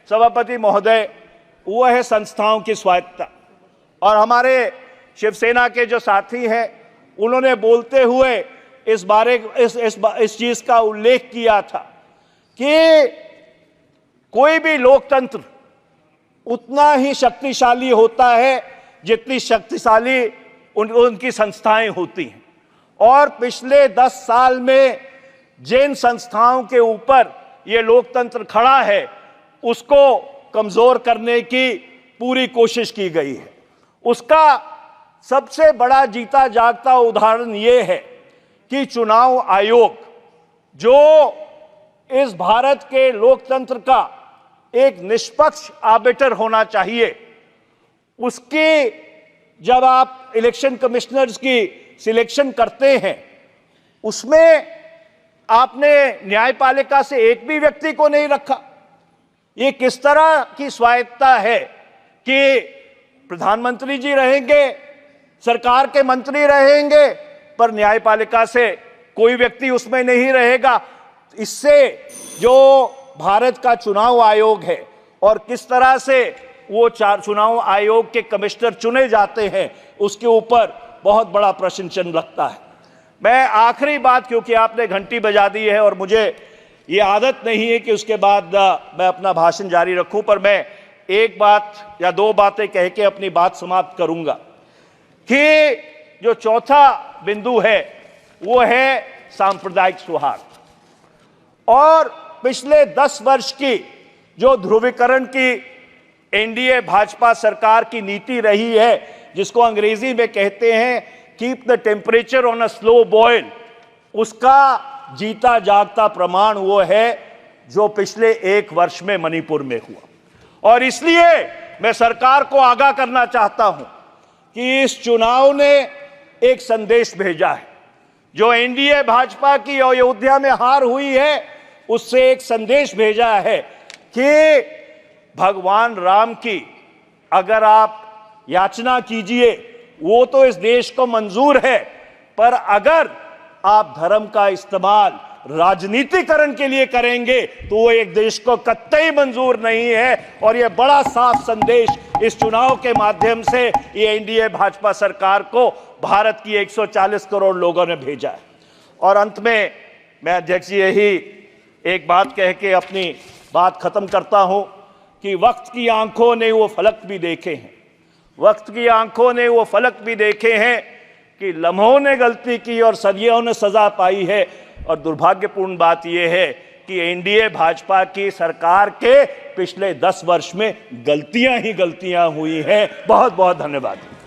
सभापति महोदय, वो है संस्थाओं की स्वायत्तता। और हमारे शिवसेना के जो साथी हैं, उन्होंने बोलते हुए इस चीज का उल्लेख किया था कि कोई भी लोकतंत्र उतना ही शक्तिशाली होता है जितनी शक्तिशाली उनकी संस्थाएं होती हैं। और पिछले 10 साल में जिन संस्थाओं के ऊपर ये लोकतंत्र खड़ा है, उसको कमजोर करने की पूरी कोशिश की गई है। उसका सबसे बड़ा जीता जागता उदाहरण ये है कि चुनाव आयोग, जो इस भारत के लोकतंत्र का एक निष्पक्ष आर्बिटर होना चाहिए, उसकी जब आप इलेक्शन कमिश्नर्स की सिलेक्शन करते हैं, उसमें आपने न्यायपालिका से एक भी व्यक्ति को नहीं रखा। ये किस तरह की स्वायत्तता है कि प्रधानमंत्री जी रहेंगे, सरकार के मंत्री रहेंगे, पर न्यायपालिका से कोई व्यक्ति उसमें नहीं रहेगा। इससे जो भारत का चुनाव आयोग है और किस तरह से वो चुनाव आयोग के कमिश्नर चुने जाते हैं, उसके ऊपर बहुत बड़ा प्रश्न चिन्ह लगता है। मैं आखिरी बात, क्योंकि आपने घंटी बजा दी है और मुझे ये आदत नहीं है कि उसके बाद मैं अपना भाषण जारी रखूं, पर मैं एक बात या दो बातें कह के अपनी बात समाप्त करूंगा कि जो चौथा बिंदु है वो है सांप्रदायिक सौहार्द। और पिछले 10 वर्ष की जो ध्रुवीकरण की एनडीए भाजपा सरकार की नीति रही है, जिसको अंग्रेजी में कहते हैं keep the temperature on a slow boil, उसका जीता जागता प्रमाण वो है जो पिछले 1 वर्ष में मणिपुर में हुआ। और इसलिए मैं सरकार को आगाह करना चाहता हूं कि इस चुनाव ने एक संदेश भेजा है। जो एनडीए भाजपा की अयोध्या में हार हुई है, उससे एक संदेश भेजा है कि भगवान राम की अगर आप याचना कीजिए, वो तो इस देश को मंजूर है, पर अगर आप धर्म का इस्तेमाल राजनीतिकरण के लिए करेंगे तो वो एक देश को कतई मंजूर नहीं है। और ये बड़ा साफ संदेश इस चुनाव के माध्यम से ये एनडीए भाजपा सरकार को भारत की 140 करोड़ लोगों ने भेजा है। और अंत में मैं अध्यक्ष जी यही एक बात कह के अपनी बात खत्म करता हूं कि वक्त की आंखों ने वो फलक भी देखे हैं, वक्त की आंखों ने वो फलक भी देखे हैं कि लम्हों ने गलती की और सदियों ने सजा पाई है। और दुर्भाग्यपूर्ण बात यह है कि एनडीए भाजपा की सरकार के पिछले 10 वर्ष में गलतियां ही गलतियां हुई हैं। बहुत बहुत धन्यवाद।